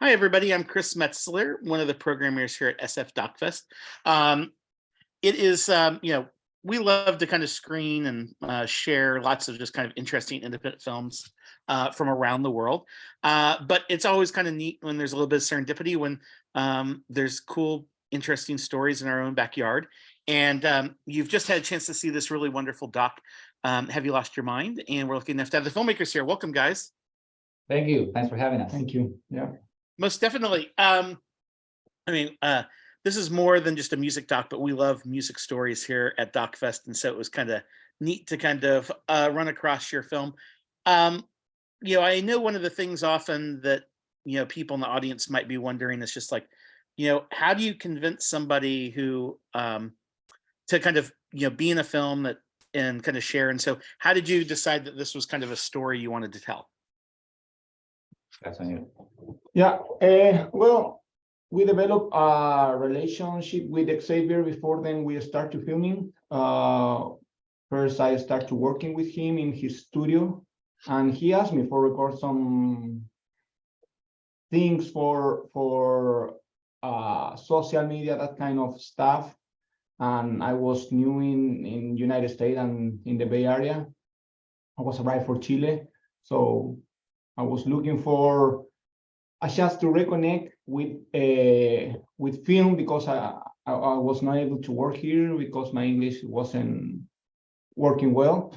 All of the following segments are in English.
Hi, everybody. I'm Chris Metzler, one of the programmers here at SF DocFest. Um, it is, we love to kind of screen and share lots of just kind of interesting independent films from around the world. But it's always kind of neat when there's a little bit of serendipity when there's cool, interesting stories in our own backyard. And you've just had a chance to see this really wonderful doc, Have You Lost Your Mind? And we're lucky enough to have the filmmakers here. Welcome, guys. Thank you. Thanks for having us. Thank you. Yeah. Most definitely. This is more than just a music doc, but we love music stories here at DocFest, and so it was kind of neat to kind of run across your film. I know one of the things often that people in the audience might be wondering is just like, how do you convince somebody who to kind of be in a film that and kind of share? And so, how did you decide that this was kind of a story you wanted to tell? That's on you. Yeah. Well, we developed a relationship with Xavier before then we start to filming. First, I started working with him in his studio, and he asked me for record some things for social media, that kind of stuff. And I was new in United States and in the Bay Area. I was arrived for Chile, so I was looking for a chance to reconnect with film, because I was not able to work here because my English wasn't working well.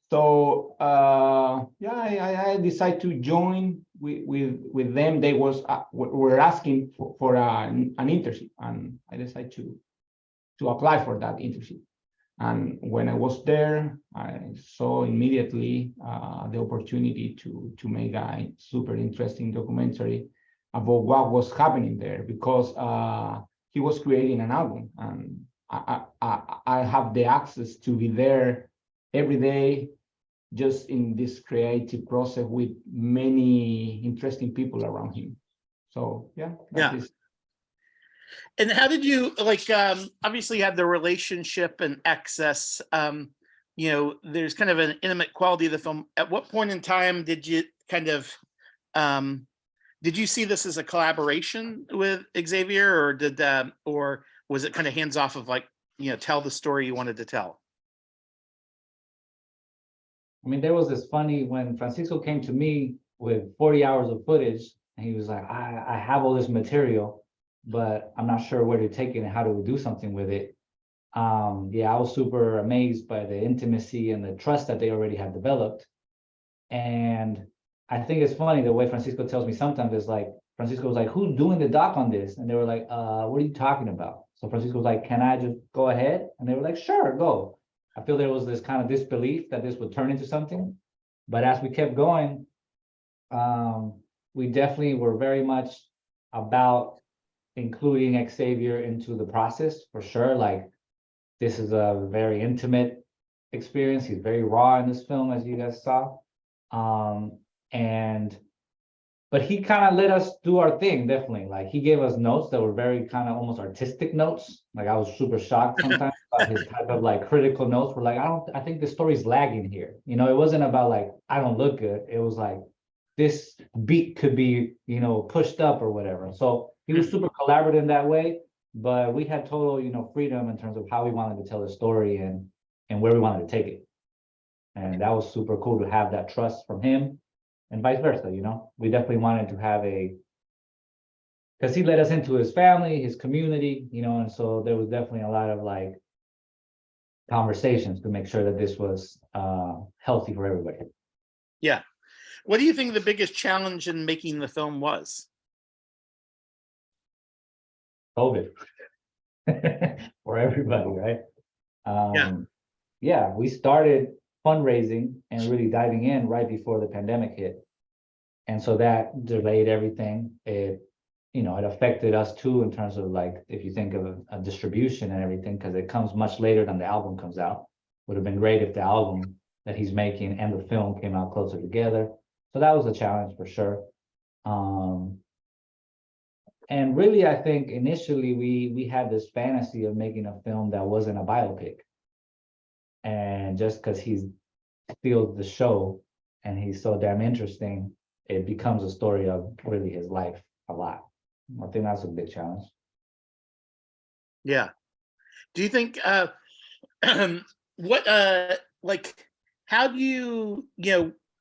So I decided to join with them. They were asking for an internship, and I decided to apply for that internship. And when I was there, I saw immediately the opportunity to make a super interesting documentary about what was happening there, because he was creating an album, and I have the access to be there every day, just in this creative process with many interesting people around him. So that is. And how did you obviously you had the relationship and access, there's kind of an intimate quality of the film. At what point in time did you kind of did you see this as a collaboration with Xavier, or was it kind of hands off of tell the story you wanted to tell? I mean, there was this funny when Francisco came to me with 40 hours of footage, and he was like, I have all this material, but I'm not sure where to take it and how to do something with it. I was super amazed by the intimacy and the trust that they already had developed. And I think it's funny the way Francisco tells me sometimes is like, Francisco was like, who's doing the doc on this? And they were like, what are you talking about? So Francisco was like, can I just go ahead? And they were like, sure, go. I feel there was this kind of disbelief that this would turn into something. But as we kept going, we definitely were very much about including Xavier into the process, for sure. Like, this is a very intimate experience. He's very raw in this film, as you guys saw. But he kind of let us do our thing, definitely. Like, he gave us notes that were very kind of almost artistic notes. Like, I was super shocked sometimes about his type of critical notes. Were like, I think the story's lagging here. It wasn't about like, I don't look good. It was like, this beat could be, pushed up or whatever. So he was super collaborative in that way, but we had total, freedom in terms of how we wanted to tell the story and where we wanted to take it. And that was super cool to have that trust from him, and vice versa. We definitely wanted to have because he led us into his family, his community, and so there was definitely a lot of conversations to make sure that this was healthy for everybody. Yeah. What do you think the biggest challenge in making the film was? COVID for everybody, right? We started fundraising and really diving in right before the pandemic hit, and so that delayed everything. It affected us too in terms of if you think of a distribution and everything, because it comes much later than the album comes out. Would have been great if the album that he's making and the film came out closer together. So that was a challenge for sure. And really, I think initially we had this fantasy of making a film that wasn't a biopic. And just because he steals the show and he's so damn interesting, it becomes a story of really his life. a lot. I think that's a big challenge. Yeah. Do you think what like how do you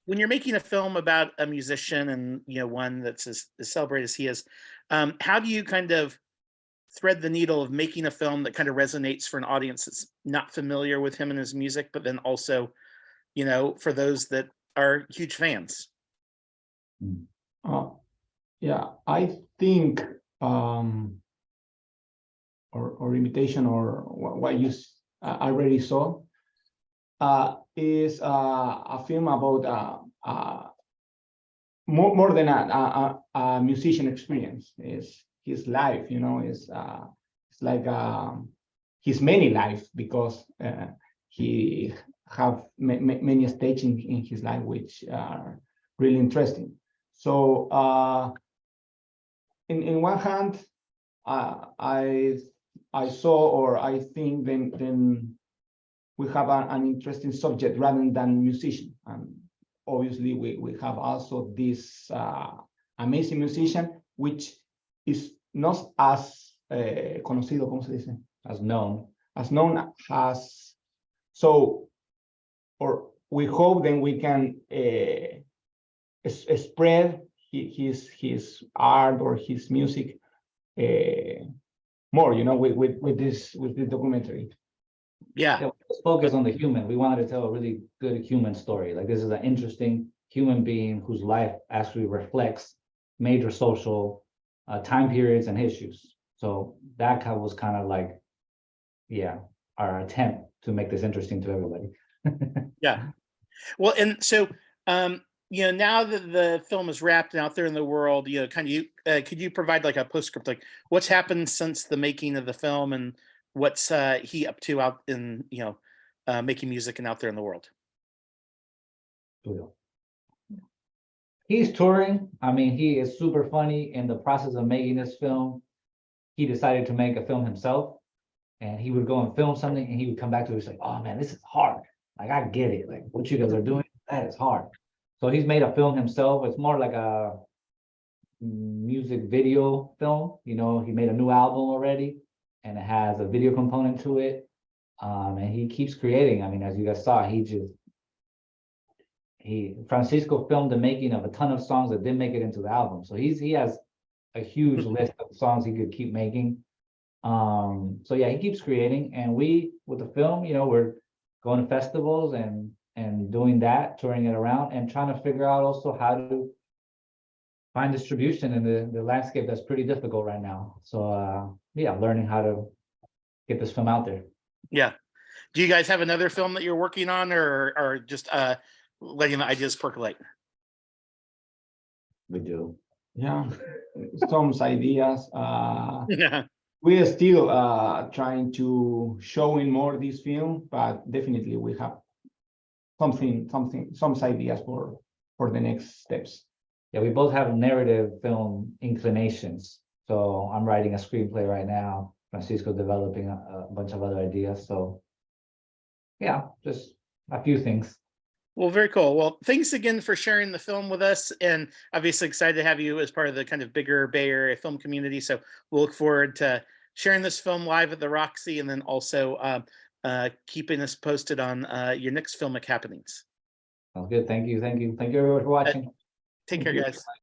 when you're making a film about a musician and one that's as celebrated as he is, how do you kind of thread the needle of making a film that kind of resonates for an audience that's not familiar with him and his music, but then also, for those that are huge fans? Uh, yeah, I think or imitation or what you already saw is a film about more than a musician experience. Is his life, is it's like his many life, because he have many stages in his life which are really interesting. So in one hand, I saw, or I think then we have an interesting subject rather than musician. And obviously we have also this amazing musician, which is not as conocido, ¿cómo se dice? As known. As known as, so, or we hope then we can spread his art or his music more, with this documentary. Yeah. Let's focus on the human. We wanted to tell a really good human story. Like, this is an interesting human being whose life actually reflects major social time periods and issues. So that was kind of like, yeah, our attempt to make this interesting to everybody. Yeah. Well, and so now that the film is wrapped and out there in the world, could you provide like a postscript, like what's happened since the making of the film, and what's he up to out in making music and out there in the world? He's touring. I mean, he is super funny. In the process of making this film, he decided to make a film himself, and he would go and film something, and he would come back to it, like, oh man, this is hard. Like, I get it. Like, what you guys are doing, that is hard. So he's made a film himself. It's more like a music video film. He made a new album already, and it has a video component to it. And he keeps creating. I mean, as you guys saw, Francisco filmed the making of a ton of songs that didn't make it into the album. So he has a huge list of songs he could keep making. So yeah, he keeps creating, and we, with the film, we're going to festivals and doing that, touring it around, and trying to figure out also how to find distribution in the landscape that's pretty difficult right now. So yeah, learning how to get this film out there. Yeah. Do you guys have another film that you're working on, or just letting the ideas percolate? We do. Yeah, some ideas. Yeah. We are still trying to showing more this film, but definitely we have some ideas for the next steps. Yeah, we both have narrative film inclinations. So I'm writing a screenplay right now. Francisco developing a bunch of other ideas. So yeah, just a few things. Well, very cool. Well, thanks again for sharing the film with us, and obviously excited to have you as part of the kind of bigger Bay Area film community. So we'll look forward to sharing this film live at the Roxy, and then also keeping us posted on your next filmic happenings. Sounds good. Thank you. Thank you. Thank you everyone for watching. Take care, guys.